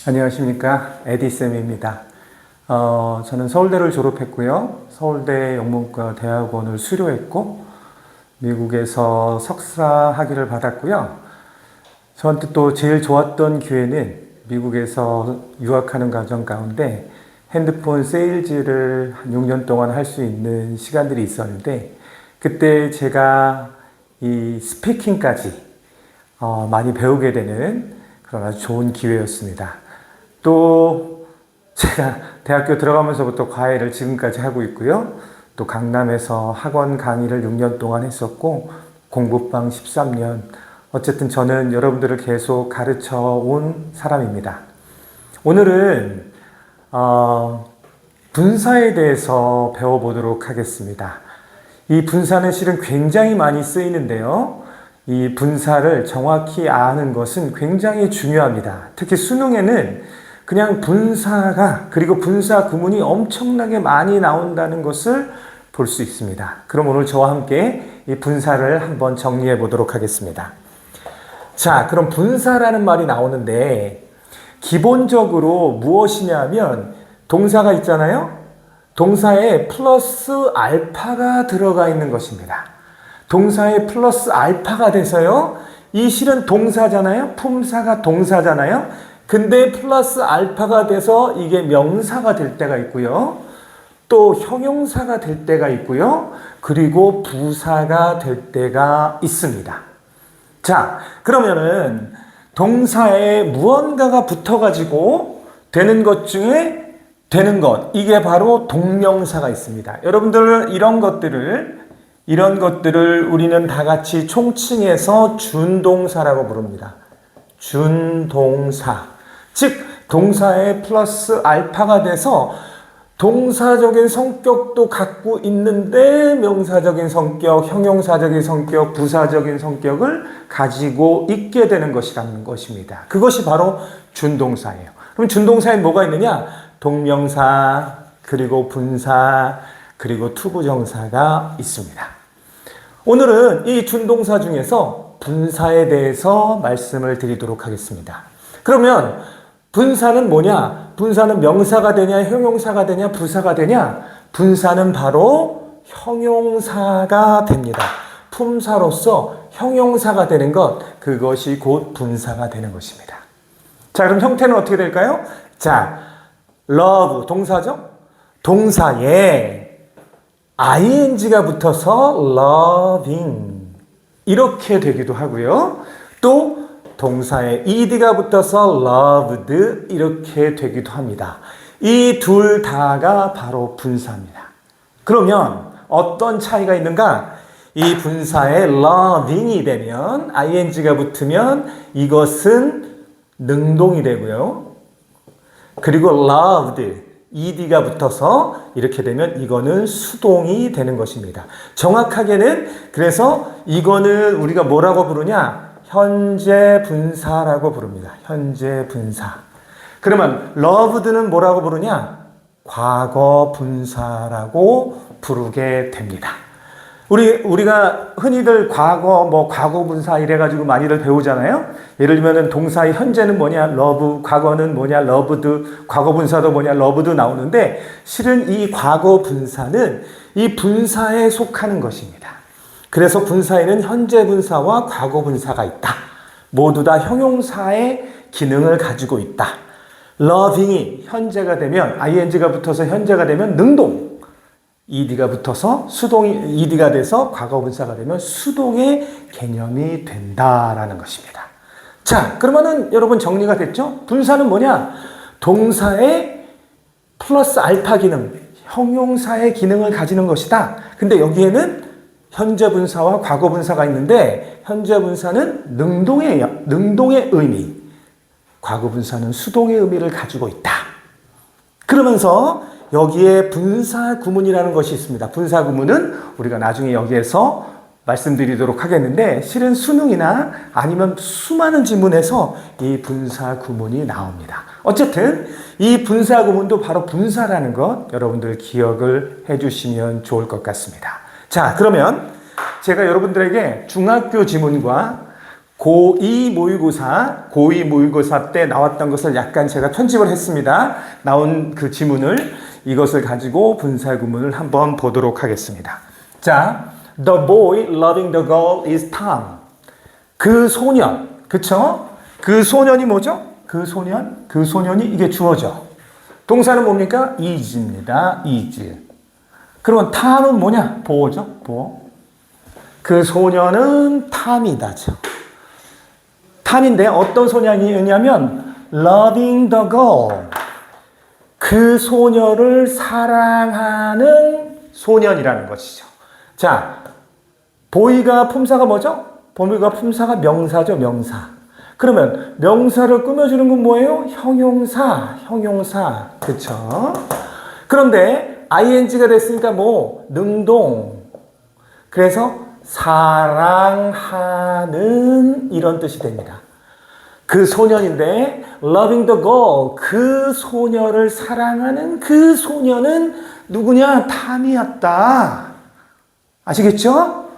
안녕하십니까. 에디쌤입니다. 저는 서울대를 졸업했고요. 서울대 영문과 대학원을 수료했고 미국에서 석사 학위를 받았고요. 저한테 또 제일 좋았던 기회는 미국에서 유학하는 과정 가운데 핸드폰 세일즈를 한 6년 동안 할 수 있는 시간들이 있었는데 그때 제가 이 스피킹까지 많이 배우게 되는 그런 아주 좋은 기회였습니다. 또 제가 대학교 들어가면서부터 과외를 지금까지 하고 있고요. 또 강남에서 학원 강의를 6년 동안 했었고 공부방 13년. 어쨌든 저는 여러분들을 계속 가르쳐 온 사람입니다. 오늘은 분사에 대해서 배워보도록 하겠습니다. 이 분사는 실은 굉장히 많이 쓰이는데요. 이 분사를 정확히 아는 것은 굉장히 중요합니다. 특히 수능에는 그냥 분사가 그리고 분사 구문이 엄청나게 많이 나온다는 것을 볼 수 있습니다. 그럼 오늘 저와 함께 이 분사를 한번 정리해 보도록 하겠습니다. 자, 그럼 분사라는 말이 나오는데 기본적으로 무엇이냐면 동사가 있잖아요. 동사에 플러스 알파가 들어가 있는 것입니다. 동사에 플러스 알파가 돼서요. 이 실은 동사잖아요. 품사가 동사잖아요. 근데 플러스 알파가 돼서 이게 명사가 될 때가 있고요. 또 형용사가 될 때가 있고요. 그리고 부사가 될 때가 있습니다. 자, 그러면은 동사에 무언가가 붙어가지고 되는 것 중에 되는 것, 이게 바로 동명사가 있습니다. 여러분들 이런 것들을 우리는 다 같이 총칭해서 준동사라고 부릅니다. 준동사. 즉, 동사에 플러스 알파가 돼서 동사적인 성격도 갖고 있는데 명사적인 성격, 형용사적인 성격, 부사적인 성격을 가지고 있게 되는 것이라는 것입니다. 그것이 바로 준동사예요. 그럼 준동사에 뭐가 있느냐? 동명사, 그리고 분사, 그리고 투부정사가 있습니다. 오늘은 이 준동사 중에서 분사에 대해서 말씀을 드리도록 하겠습니다. 그러면 분사는 뭐냐? 분사는 명사가 되냐, 형용사가 되냐, 부사가 되냐? 분사는 바로 형용사가 됩니다. 품사로서 형용사가 되는 것, 그것이 곧 분사가 되는 것입니다. 자, 그럼 형태는 어떻게 될까요? 자, love, 동사죠? 동사에 ing가 붙어서 loving 이렇게 되기도 하고요. 또 동사에 ed가 붙어서 loved 이렇게 되기도 합니다. 이 둘 다가 바로 분사입니다. 그러면 어떤 차이가 있는가? 이 분사에 loving이 되면 ing가 붙으면 이것은 능동이 되고요. 그리고 loved, ed가 붙어서 이렇게 되면 이거는 수동이 되는 것입니다. 정확하게는 그래서 이거는 우리가 뭐라고 부르냐? 현재 분사라고 부릅니다. 현재 분사. 그러면 loved는 뭐라고 부르냐? 과거 분사라고 부르게 됩니다. 우리가 흔히들 과거 분사 이래가지고 많이들 배우잖아요. 예를 들면 동사의 현재는 뭐냐? love, 과거는 뭐냐? loved, 과거 분사도 뭐냐? loved 나오는데 실은 이 과거 분사는 이 분사에 속하는 것입니다. 그래서 분사에는 현재 분사와 과거 분사가 있다. 모두 다 형용사의 기능을 가지고 있다. loving이 현재가 되면 ing가 붙어서 현재가 되면 능동, ed가 붙어서 수동이 ed가 돼서 과거 분사가 되면 수동의 개념이 된다라는 것입니다. 자, 그러면은 여러분 정리가 됐죠? 분사는 뭐냐? 동사의 플러스 알파 기능, 형용사의 기능을 가지는 것이다. 근데 여기에는 현재 분사와 과거 분사가 있는데 현재 분사는 능동의 의미, 과거 분사는 수동의 의미를 가지고 있다. 그러면서 여기에 분사 구문이라는 것이 있습니다. 분사 구문은 우리가 나중에 여기에서 말씀드리도록 하겠는데 실은 수능이나 아니면 수많은 지문에서 이 분사 구문이 나옵니다. 어쨌든 이 분사 구문도 바로 분사라는 것 여러분들 기억을 해주시면 좋을 것 같습니다. 자, 그러면 제가 여러분들에게 중학교 지문과 고2 모의고사 때 나왔던 것을 약간 제가 편집을 했습니다. 나온 그 지문을 이것을 가지고 분사구문을 한번 보도록 하겠습니다. 자, the boy loving the girl is Tom. 그 소년, 그쵸? 그 소년이 뭐죠? 그 소년이 이게 주어죠. 동사는 뭡니까? is입니다. is. 그러면 탐은 뭐냐? 보어죠. 보어. 그 소년은 탐이다죠. 탐인데 어떤 소년이냐면 loving the girl. 그 소녀를 사랑하는 소년이라는 것이죠. 자, 보이가 품사가 뭐죠? 보이가 품사가 명사죠. 명사. 그러면 명사를 꾸며주는 건 뭐예요? 형용사. 그쵸? 그런데 ing가 됐으니까 뭐? 능동. 그래서 사랑하는 이런 뜻이 됩니다. 그 소년인데 loving the girl, 그 소녀를 사랑하는 그 소녀는 누구냐? 탐이었다. 아시겠죠?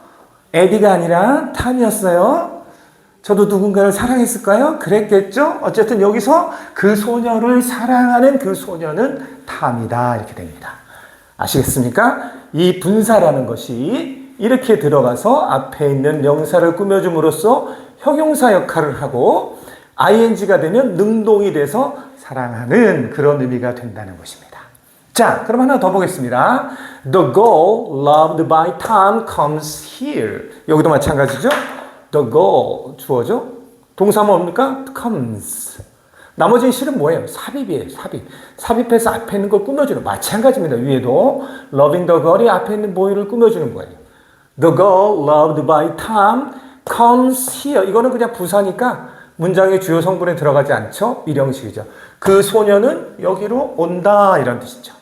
에디가 아니라 탐이었어요. 저도 누군가를 사랑했을까요? 그랬겠죠? 어쨌든 여기서 그 소녀를 사랑하는 그 소녀는 탐이다. 이렇게 됩니다. 아시겠습니까? 이 분사라는 것이 이렇게 들어가서 앞에 있는 명사를 꾸며줌으로써 형용사 역할을 하고 ing가 되면 능동이 돼서 사랑하는 그런 의미가 된다는 것입니다. 자, 그럼 하나 더 보겠습니다. The girl loved by Tom comes here. 여기도 마찬가지죠. The girl 주어죠. 동사 뭡니까? comes. 나머지는 실은 뭐예요? 삽입이에요. 삽입해서 앞에 있는 걸 꾸며주는 마찬가지입니다. 위에도 loving the girl이 앞에 있는 boy를 꾸며주는 거예요. The girl loved by Tom comes here. 이거는 그냥 부사니까 문장의 주요 성분에 들어가지 않죠? 미령식이죠. 그 소녀는 여기로 온다 이런 뜻이죠.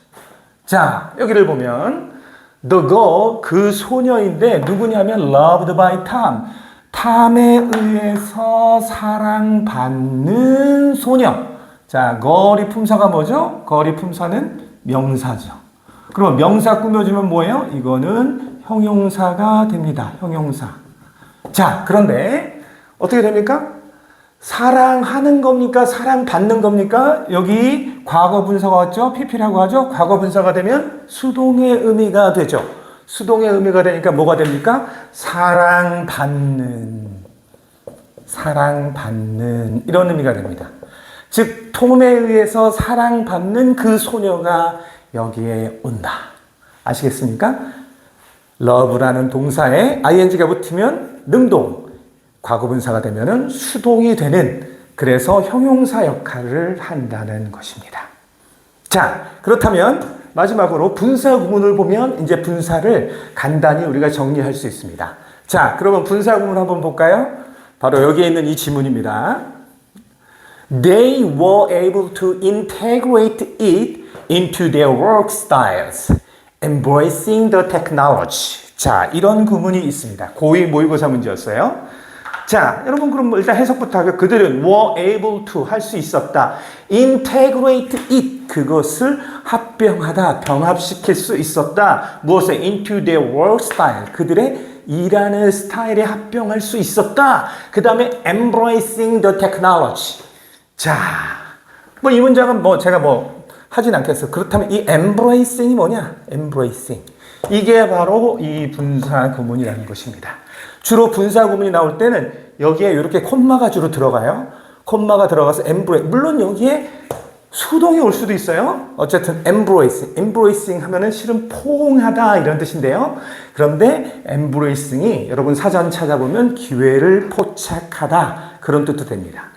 자, 여기를 보면 the girl, 그 소녀인데 누구냐면 loved by Tom. 탐에 의해서 사랑받는 소녀. 자, girl이 품사가 뭐죠? girl이 품사는 명사죠. 그럼 명사 꾸며주면 뭐예요? 이거는 형용사가 됩니다. 형용사. 자, 그런데 어떻게 됩니까? 사랑하는 겁니까? 사랑받는 겁니까? 여기 과거 분사가 왔죠? pp라고 하죠? 과거 분사가 되면 수동의 의미가 되죠. 수동의 의미가 되니까 뭐가 됩니까? 사랑받는 이런 의미가 됩니다. 즉 톰에 의해서 사랑받는 그 소녀가 여기에 온다. 아시겠습니까? love라는 동사에 ing가 붙으면 능동, 과거분사가 되면은 수동이 되는, 그래서 형용사 역할을 한다는 것입니다. 자, 그렇다면 마지막으로 분사 구문을 보면 이제 분사를 간단히 우리가 정리할 수 있습니다. 자, 그러면 분사 구문 한번 볼까요? 바로 여기에 있는 이 지문입니다. They were able to integrate it into their work styles, embracing the technology. 자, 이런 구문이 있습니다. 고2 모의고사 문제였어요. 자, 여러분 그럼 일단 해석부터 하고, 그들은 were able to 할 수 있었다. integrate it, 그것을 합병하다, 병합시킬 수 있었다. 무엇에? into their work style, 그들의 일하는 스타일에 합병할 수 있었다. 그 다음에 embracing the technology. 자, 뭐 이 문장은 뭐 제가 뭐 하진 않겠어요. 그렇다면 이 embracing이 뭐냐? embracing. 이게 바로 이 분사 구문이라는 것입니다. 주로 분사 구문이 나올 때는 여기에 이렇게 콤마가 주로 들어가요. 콤마가 들어가서 embrace. 물론 여기에 수동이 올 수도 있어요. 어쨌든 embracing 하면은 실은 포옹하다 이런 뜻인데요. 그런데 embracing이 여러분 사전 찾아보면 기회를 포착하다 그런 뜻도 됩니다.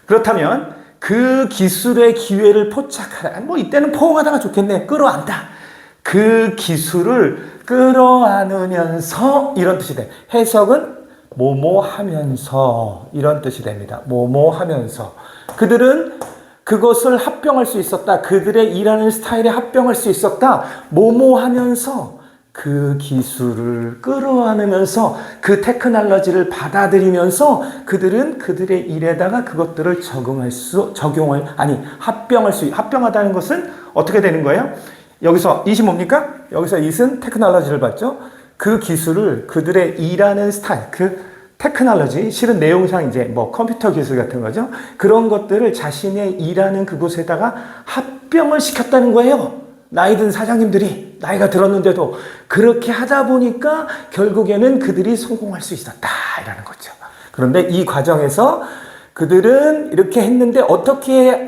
그렇다면 그 기술의 기회를 포착하다. 뭐 이때는 포옹하다가 좋겠네. 끌어안다. 그 기술을 끌어안으면서 이런 뜻이 돼. 해석은 뭐뭐 하면서 이런 뜻이 됩니다. 뭐뭐 하면서. 그들은 그것을 합병할 수 있었다. 그들의 일하는 스타일에 합병할 수 있었다. 뭐뭐 하면서 그 기술을 끌어안으면서 그 테크놀로지를 받아들이면서 그들은 그들의 일에다가 그것들을 합병하다는 것은 어떻게 되는 거예요? 여기서 it이 뭡니까? 여기서 it은 테크놀로지를 봤죠? 그 기술을 그들의 일하는 스타일, 그 테크놀로지, 실은 내용상 이제 뭐 컴퓨터 기술 같은 거죠. 그런 것들을 자신의 일하는 그곳에다가 합병을 시켰다는 거예요. 나이 든 사장님들이 나이가 들었는데도 그렇게 하다 보니까 결국에는 그들이 성공할 수 있었다라는 거죠. 그런데 이 과정에서 그들은 이렇게 했는데 어떻게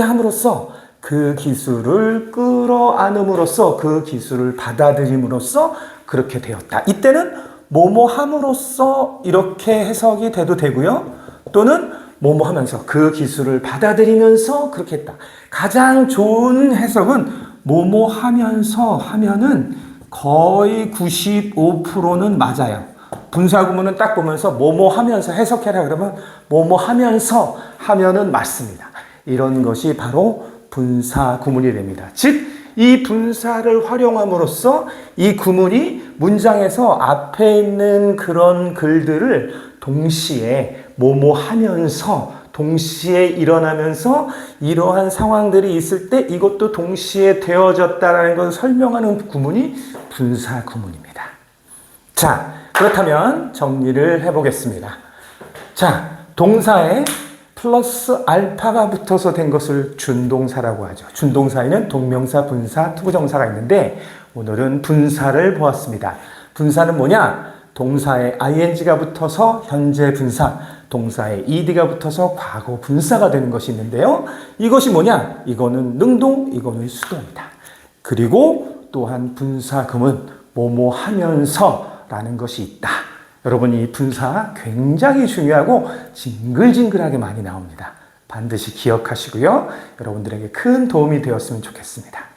함으로써 그 기술을 끌어안음으로써 그 기술을 받아들임으로써 그렇게 되었다. 이때는 뭐뭐 함으로써 이렇게 해석이 돼도 되고요. 또는 뭐뭐 하면서 그 기술을 받아들이면서 그렇게 했다. 가장 좋은 해석은 뭐뭐 하면서 하면은 거의 95%는 맞아요. 분사구문은 딱 보면서 뭐뭐 하면서 해석해라 그러면 뭐뭐 하면서 하면은 맞습니다. 이런 것이 바로 분사 구문이 됩니다. 즉, 이 분사를 활용함으로써 이 구문이 문장에서 앞에 있는 그런 글들을 동시에 뭐뭐 하면서 동시에 일어나면서 이러한 상황들이 있을 때 이것도 동시에 되어졌다라는 것을 설명하는 구문이 분사 구문입니다. 자, 그렇다면 정리를 해보겠습니다. 자, 동사에 플러스 알파가 붙어서 된 것을 준동사라고 하죠. 준동사에는 동명사, 분사, 투부정사가 있는데 오늘은 분사를 보았습니다. 분사는 뭐냐? 동사에 ing가 붙어서 현재 분사, 동사에 ed가 붙어서 과거 분사가 되는 것이 있는데요. 이것이 뭐냐? 이거는 능동, 이거는 수동이다. 그리고 또한 분사금은 뭐뭐 하면서 라는 것이 있다. 여러분, 이 분사 굉장히 중요하고 징글징글하게 많이 나옵니다. 반드시 기억하시고요. 여러분들에게 큰 도움이 되었으면 좋겠습니다.